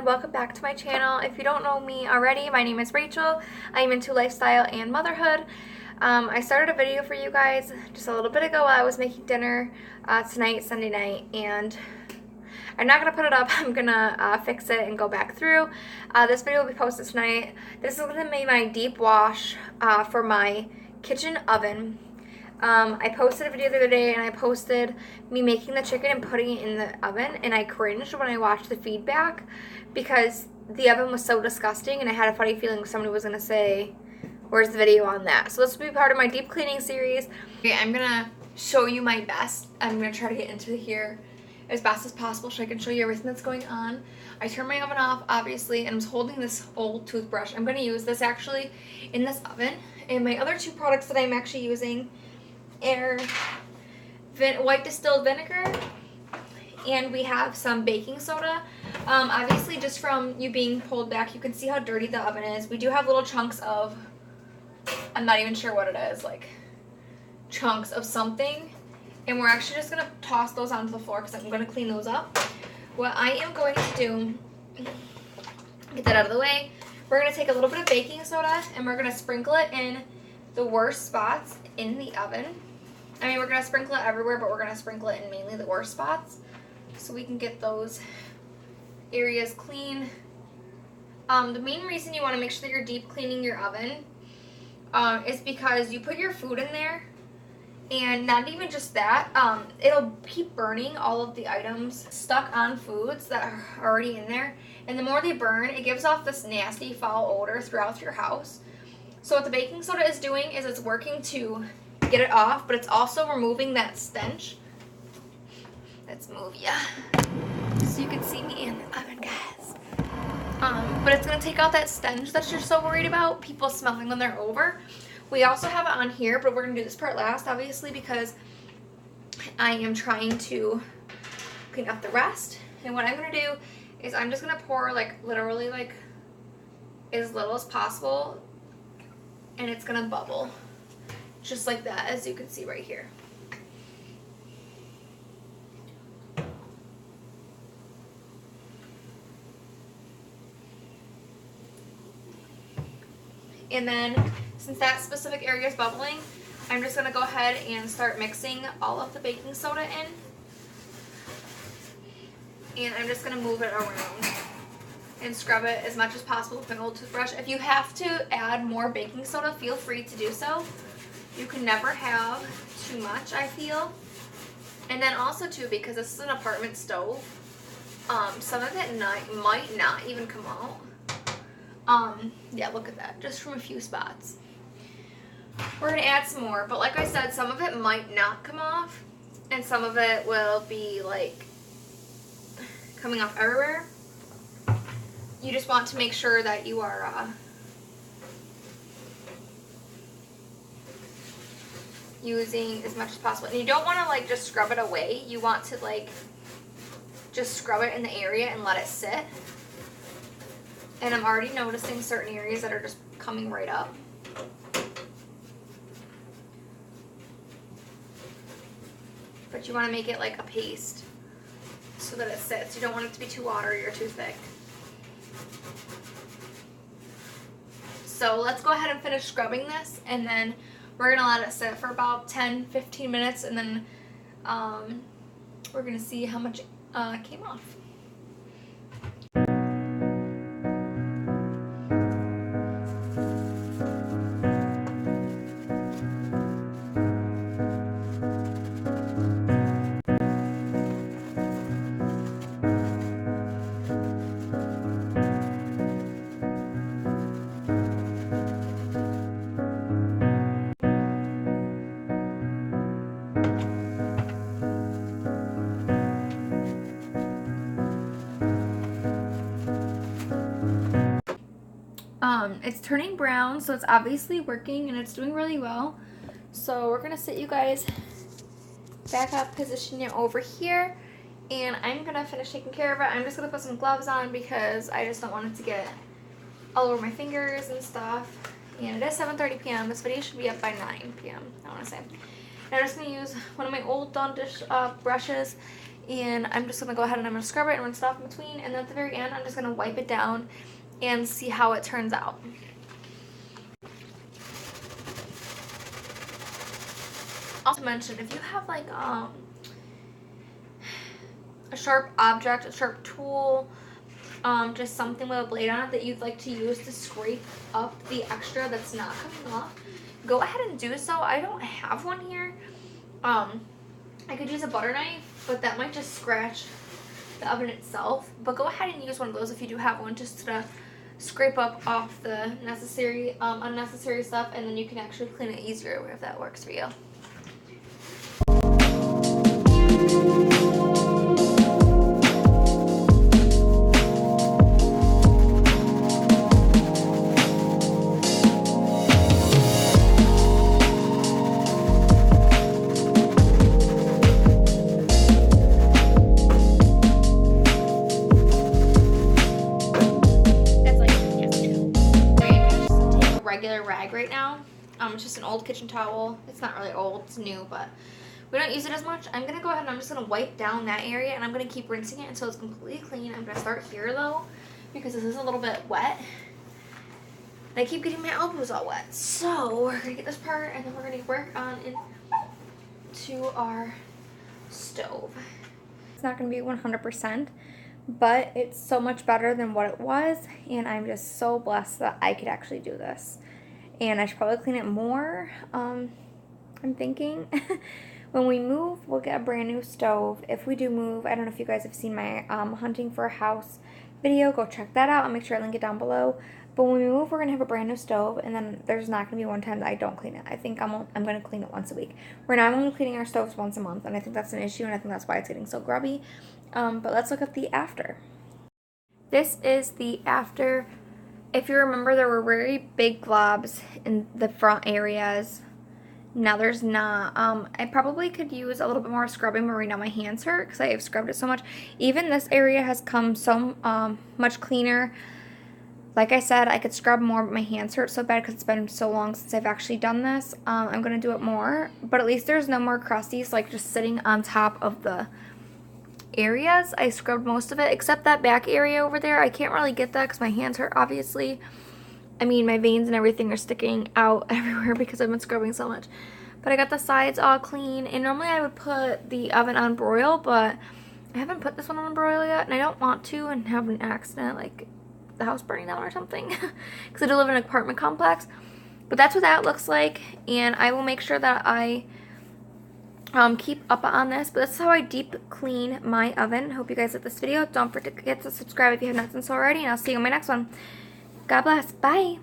and welcome back to my channel. If you don't know me already, my name is Rachel. I am into lifestyle and motherhood. I started a video for you guys just a little bit ago while I was making dinner tonight, Sunday night, and I'm not going to put it up. I'm going to fix it and go back through. This video will be posted tonight. This is going to be my deep wash for my kitchen oven. I posted a video the other day, and I posted me making the chicken and putting it in the oven, and I cringed when I watched the feedback because the oven was so disgusting, and I had a funny feeling somebody was going to say, where's the video on that? So this will be part of my deep cleaning series. Okay, I'm going to show you my best. I'm going to try to get into here as best as possible so I can show you everything that's going on. I turned my oven off, obviously, and I'm holding this old toothbrush. I'm going to use this actually in this oven. And my other two products that I'm actually using are white distilled vinegar, and we have some baking soda. Obviously, just from you being pulled back, you can see how dirty the oven is. We do have little chunks of, I'm not even sure what it is, like chunks of something, and we're actually just going to toss those onto the floor because I'm going to clean those up. What I am going to do, get that out of the way, we're going to take a little bit of baking soda and we're going to sprinkle it in the worst spots in the oven. I mean, we're going to sprinkle it everywhere, but we're going to sprinkle it in mainly the worst spots so we can get those areas clean. The main reason you want to make sure that you're deep cleaning your oven is because you put your food in there, and not even just that, it'll keep burning all of the items stuck on foods that are already in there. And the more they burn, it gives off this nasty foul odor throughout your house. So what the baking soda is doing is it's working to get it off, but it's also removing that stench. Let's move ya so you can see me in the oven, guys. But it's gonna take out that stench that you're so worried about, people smelling when they're over. We also have it on here, but we're gonna do this part last, obviously, because I am trying to clean up the rest. And what I'm gonna do is I'm just gonna pour like literally like as little as possible, and it's gonna bubble just like that, as you can see right here. And then since that specific area is bubbling, I'm just gonna go ahead and start mixing all of the baking soda in. And I'm just gonna move it around and scrub it as much as possible with my old toothbrush. If you have to add more baking soda, feel free to do so. You can never have too much, I feel. And then also too, because this is an apartment stove, some of it might not even come out. Yeah, look at that, just from a few spots. We're gonna add some more, but like I said, some of it might not come off, and some of it will be like coming off everywhere. You just want to make sure that you are using as much as possible. And you don't want to like just scrub it away. You want to like just scrub it in the area and let it sit. And I'm already noticing certain areas that are just coming right up. But you want to make it like a paste so that it sits. You don't want it to be too watery or too thick. So let's go ahead and finish scrubbing this, and then we're gonna let it sit for about 10-15 minutes, and then we're gonna see how much came off. It's turning brown, so it's obviously working, and it's doing really well. So we're gonna sit you guys back up, position you over here, and I'm gonna finish taking care of it. I'm just gonna put some gloves on because I just don't want it to get all over my fingers and stuff. And it is 7:30 p.m. This video should be up by 9 p.m. I want to say. And I'm just gonna use one of my old Dawn dish brushes And I'm just going to go ahead and I'm going to scrub it and rinse it off in between. And then at the very end, I'm just going to wipe it down and see how it turns out. Also mention, if you have like a sharp object, a sharp tool, just something with a blade on it that you'd like to use to scrape up the extra that's not coming off, go ahead and do so. I don't have one here. I could use a butter knife, but that might just scratch the oven itself. But go ahead and use one of those if you do have one, just to scrape up off the necessary, unnecessary stuff, and then you can actually clean it easier if that works for you. Regular rag right now. It's just an old kitchen towel. It's not really old, it's new, but we don't use it as much. I'm gonna go ahead and I'm just gonna wipe down that area, and I'm gonna keep rinsing it until it's completely clean. I'm gonna start here though, because this is a little bit wet. And I keep getting my elbows all wet. So we're gonna get this part, and then we're gonna work on into our stove. It's not gonna be 100%, but it's so much better than what it was, and I'm just so blessed that I could actually do this. And I should probably clean it more. I'm thinking when we move, we'll get a brand new stove. If we do move, I don't know if you guys have seen my hunting for a house video. Go check that out. I'll make sure I link it down below. But when we move, we're gonna have a brand new stove, and then there's not gonna be one time that I don't clean it. I think I'm gonna clean it once a week. Right now I'm only cleaning our stoves once a month, and I think that's an issue, and I think that's why it's getting so grubby. But let's look at the after. This is the after. If you remember, there were very big globs in the front areas. Now there's not. I probably could use a little bit more scrubbing, but right now my hands hurt because I have scrubbed it so much. Even this area has come so much cleaner. Like I said, I could scrub more, but my hands hurt so bad because it's been so long since I've actually done this. I'm going to do it more, but at least there's no more crusties like just sitting on top of the areas. I scrubbed most of it except that back area over there. I can't really get that because my hands hurt, obviously. I mean, my veins and everything are sticking out everywhere because I've been scrubbing so much. But I got the sides all clean, and normally I would put the oven on broil, but I haven't put this one on broil yet, and I don't want to and have an accident like the house burning down or something because I do live in an apartment complex. But that's what that looks like, and I will make sure that I keep up on this. But this is how I deep clean my oven. Hope you guys like this video. Don't forget to subscribe if you have not done so already, and I'll see you in my next one. God bless. Bye.